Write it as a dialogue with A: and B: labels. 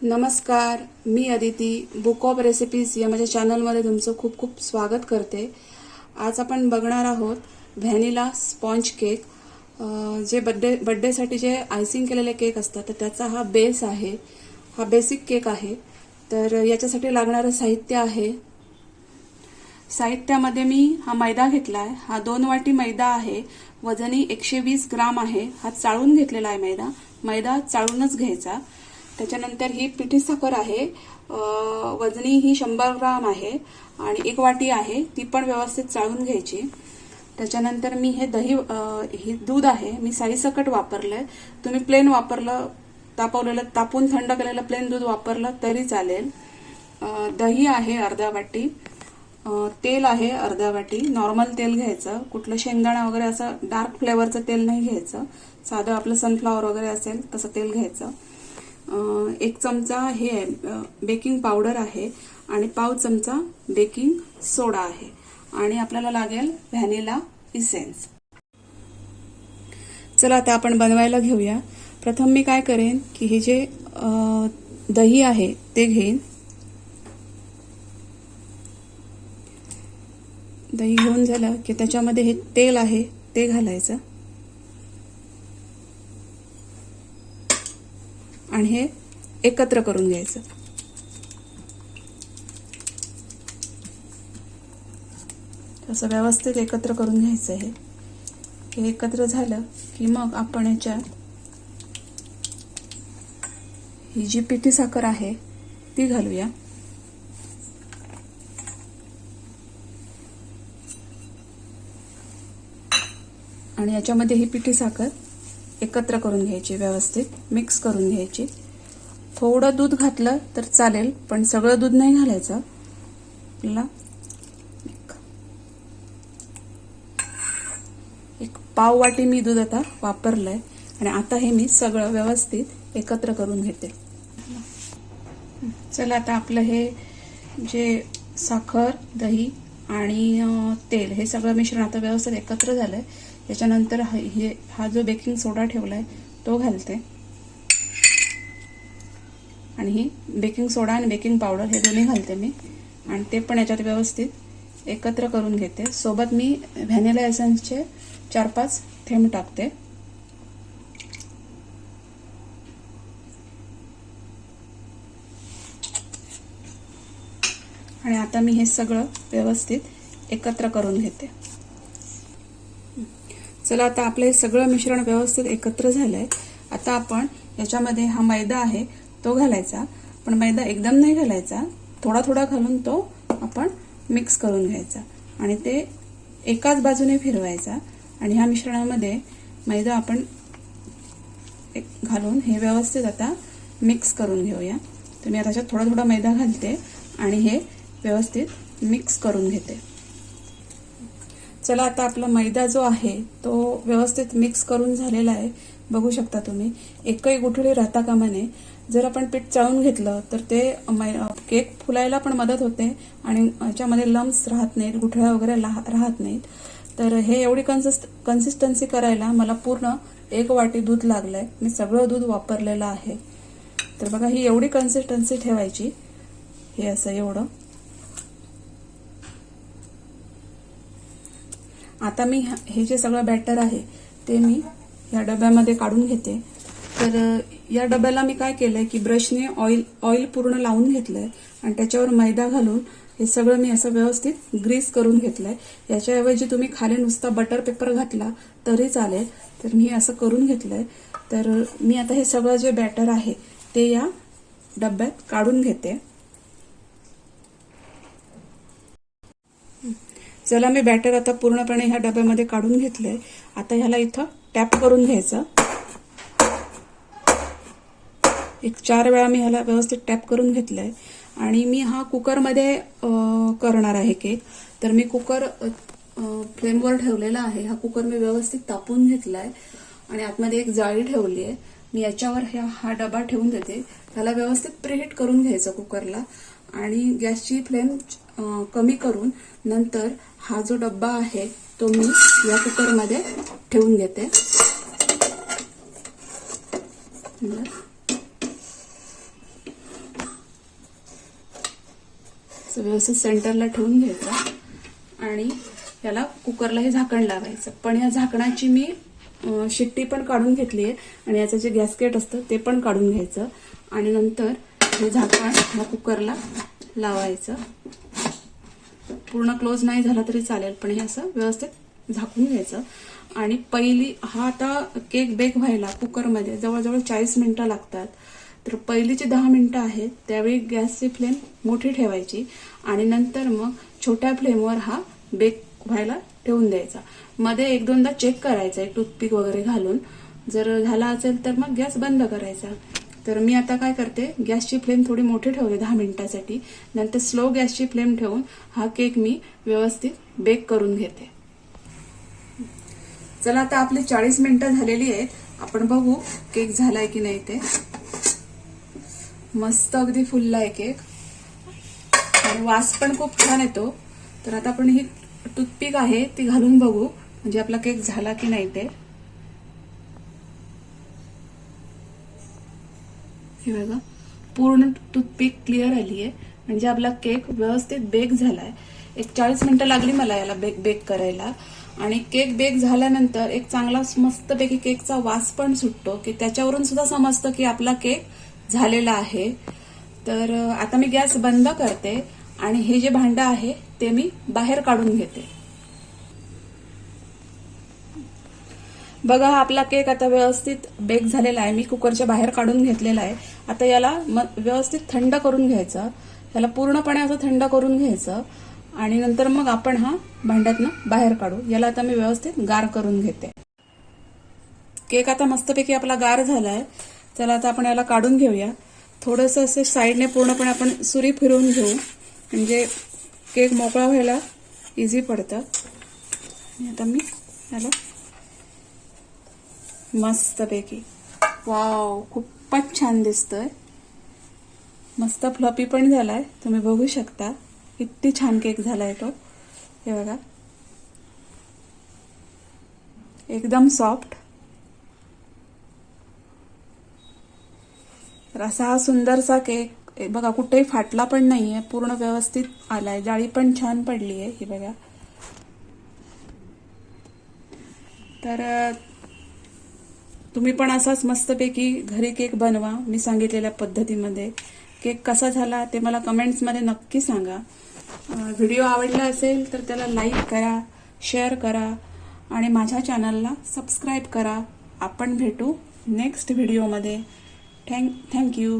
A: नमस्कार, मी Aditi book of recipes या माझ्या चॅनलमध्ये तुमचं खूप खूप स्वागत करते। आज आपण बघणार आहोत व्हॅनिला स्पॉन्ज केक। जे बर्थडेसाठी जे आयसिंग केलेले केक असतात तर त्याचा हा बेस आहे। हा बेसिक केक आहे। तर याच्यासाठी लागणारे साहित्य आहे। साहित्यामध्ये मी हा मैदा घेतला आहे। हा 2 वाटी मैदा आहे। वजनी 120 ग्राम आहे। हा चाळून घेतलेला आहे मैदा चाळूनच घ्यायचा। त्याच्यानंतर ही पिठी साखर आहे। वजनी ही 100 ग्राम आहे आणि 1 वाटी आहे, ती पण व्यवस्थित चाळून घ्यायची। त्याच्यानंतर मी हे हे दूध आहे, मी साईसकट वापरलंय। तुम्ही प्लेन वापरलं, तापून थंड केलेलं प्लेन दूध वापरलं तरी चालेल। दही आहे अर्धा वाटी। तेल आहे अर्धा वाटी। नॉर्मल तेल घ्यायचं, कुठलं शेंगदाणा वगैरे असं डार्क फ्लेवरचं तेल नाही घ्यायचं। साधं आपलं सनफ्लॉवर वगैरे असेल तसं तेल घ्यायचं। 1 चमचा हे बेकिंग पावडर आहे आणि पाव चमचा बेकिंग सोडा आहे आणि आपल्याला लागेल व्हॅनिला इसेन्स। चला आता आपण बनवायला घेऊया। प्रथम मी काय करेन की हे जे दही आहे ते घेईन। दही घेऊन झालं की त्याच्यामध्ये हे तेल आहे ते घालायचं आणि हे एकत्र करून घ्यायचं। असं व्यवस्थित एकत्र करून घ्यायचं आहे। हे एकत्र झालं की मग आपण याच्यात ही जी पिठी साखर आहे ती घालूया आणि याच्यामध्ये ही पिठी साखर एकत्र करून घ्यायची, व्यवस्थित मिक्स करून घ्यायची। थोडं दूध घातलं तर चालेल, पण सगळं दूध नाही घालायचं। आपल्याला एक पाव वाटी मी दूध आता वापरलंय आणि आता हे मी सगळं व्यवस्थित एकत्र करून घेते। चला आता आपलं हे जे साखर, दही आणि तेल हे सगळं मिश्रण आता व्यवस्थित एकत्र झालंय। त्याच्यानंतर हा जो बेकिंग सोडा ठेवलाय तो घालते आणि ही बेकिंग सोडा आणि बेकिंग पावडर हे दोन्ही घालते मी आणि ते पण याच्यात व्यवस्थित एकत्र करून घेते। सोबत मी व्हॅनिला एसेन्सचे 4-5 थेंब टाकते आणि आता मी हे सगळं व्यवस्थित एकत्र करून घेते। चला आता आपलं हे सगळं मिश्रण व्यवस्थित एकत्र झालंय। आता आपण याच्यामध्ये हा मैदा आहे तो घालायचा, पण मैदा एकदम नाही घालायचा, थोडा थोडा घालून तो आपण मिक्स करून घ्यायचा आणि ते एकाच बाजूने फिरवायचा आणि ह्या मिश्रणामध्ये मैदा आपण घालून हे व्यवस्थित आता मिक्स करून घेऊया। तर मी आता त्याच्यात थोडा थोडा मैदा घालते आणि हे व्यवस्थित मिक्स करून घेते। चला आता आपला मैदा जो आहे तो व्यवस्थित मिक्स करून झालेला आहे। बघू शकता तुम्ही, एकही गुठळी राहता कामा नये। जर आपण पीठ चाळून घेतलं तर ते केक फुलायला पण मदत होते आणि याच्यामध्ये लम्स राहत नाहीत, गुठळ्या वगैरे राहत नाहीत। तर हे एवढी कन्सिस्टन्सी करायला मला पूर्ण 1 वाटी दूध लागलंय। मी सगळं दूध वापरलेलं आहे। तर बघा, ही एवढी कन्सिस्टन्सी ठेवायची, हे असं एवढं। आता मी हे जे सगळं बॅटर आहे ते मी या डब्यामध्ये काढून घेते। तर या डब्याला मी काय केलंय की ब्रशने ऑइल पूर्ण लावून घेतलंय आणि त्याच्यावर मैदा घालून हे सगळं मी असं व्यवस्थित ग्रीस करून घेतलंय। याच्याऐवजी तुम्ही खाली नुसता बटर पेपर घातला तरी चालेल। तर मी असं करून घेतलंय। तर मी आता हे सगळं जे बॅटर आहे ते या डब्यात काढून घेते। चला, मी बॅटर आता पूर्णपणे ह्या डब्यामध्ये काढून घेतलंय। आता ह्याला इथं टॅप करून घ्यायचं। 4 वेळा मी ह्याला व्यवस्थित टॅप करून घेतलंय आणि मी हा कुकरमध्ये करणार आहे केक। तर मी कुकर फ्लेमवर ठेवलेला आहे। हा कुकर मी व्यवस्थित तापून घेतलाय आणि आतमध्ये एक जाळी ठेवली आहे। मी याच्यावर हा डबा ठेवून देते। त्याला व्यवस्थित प्रीहीट करून घ्यायचं कुकरला आणि गॅसची फ्लेम कमी करून नंतर हा जो डब्बा आहे तो मी या कुकरमध्ये ठेवून घेते। असं व्यवस्थित सेंटरला ठेवून घ्यायचा आणि याला कुकरला हे झाकण लावायचं. पण या झाकणाची मी शिट्टी पण काढून घेतली आहे आणि याचं जे गॅसकेट असतं ते पण काढून घ्यायचं आणि नंतर हे झाकण ह्या कुकरला लावायचं. पूर्ण क्लोज नाही झाला तरी चालेल, पण हे असं व्यवस्थित झाकून घ्यायचं. आणि पहिली हा आता केक बेक व्हायला कुकरमध्ये जवळजवळ 40 मिनिटं लागतात. तर पहिलीची 10 मिनिटं आहेत त्यावेळी गॅसची फ्लेम मोठी ठेवायची आणि नंतर मग छोट्या फ्लेमवर हा बेक व्हायला ठेवून द्यायचा. मध्ये 1-2दा चेक करायचा टूथपिक वगैरे घालून. जर झाला असेल तर मग गॅस बंद करायचा. तर मी आता काय करते, गॅसची फ्लेम थोडी मोठी ठेवते 10 मिनिटासाठी. नंतर स्लो गॅसची फ्लेम ठेवून हा केक मी व्यवस्थित बेक करून घेते. चला आता आपली 40 मिनिटं झालेली आहेत. आपण बघू केक झालाय की नाही ते. मस्त अगदी फुललाय केक आणि वास पण खूप छान येतो. तर आता आपण ही टूथपिक आहे ती घालून बघू म्हणजे आपला केक झाला की नाही ते. हे बघा पूर्ण टूथपिक क्लिअर आली आहे म्हणजे आपला केक व्यवस्थित बेक झालाय. एक 40 मिनिटं लागली मला याला बेक करायला. आणि केक बेक झाल्यानंतर एक चांगला मस्तपैकी केकचा वास पण सुटतो की त्याच्यावरून सुद्धा समजतं की आपला केक झालेला आहे. तर आता मी गॅस बंद करते आणि हे जे भांडं आहे ते मी बाहेर काढून घेते. बघा आपला केक आता व्यवस्थित बेक झालेला आहे. मी कुकरच्या बाहेर काढून घेतलेला आहे. आता याला व्यवस्थित थंड करून घ्यायचं. याला पूर्णपणे असं थंड करून घ्यायचं आणि नंतर मग आपण हा भांड्यातनं बाहेर काढू. याला आता मी व्यवस्थित गार करून घेते. केक आता मस्तपैकी आपला गार झालाय. चला आता आपण याला काढून घेऊया. थोडंसं असं साईडने पूर्णपणे आपण सुरी फिरवून घेऊ म्हणजे केक मोकळा व्हायला इझी पडतं. आणि आता मी याला मस्तपैकी वाव खूपच छान दिसतोय. मस्त फ्लफी पण झालाय. तुम्ही बघू शकता किती छान केक झालाय तो. हे बघा एकदम सॉफ्ट. तर असा हा सुंदरसा केक बघा कुठेही फाटला पण नाहीये. पूर्ण व्यवस्थित आलाय. जाळी पण छान पडली आहे. हे बघा. तर तुम्ही पण असाच मस्तपैकी घरी केक बनवा मी सांगितलेल्या पद्धतीमध्ये. केक कसा झाला ते मला कमेंट्समध्ये नक्की सांगा. व्हिडिओ आवडला असेल तर त्याला लाईक करा, शेअर करा आणि माझ्या चॅनलला सबस्क्राईब करा. आपण भेटू नेक्स्ट व्हिडिओमध्ये. थँक्यू.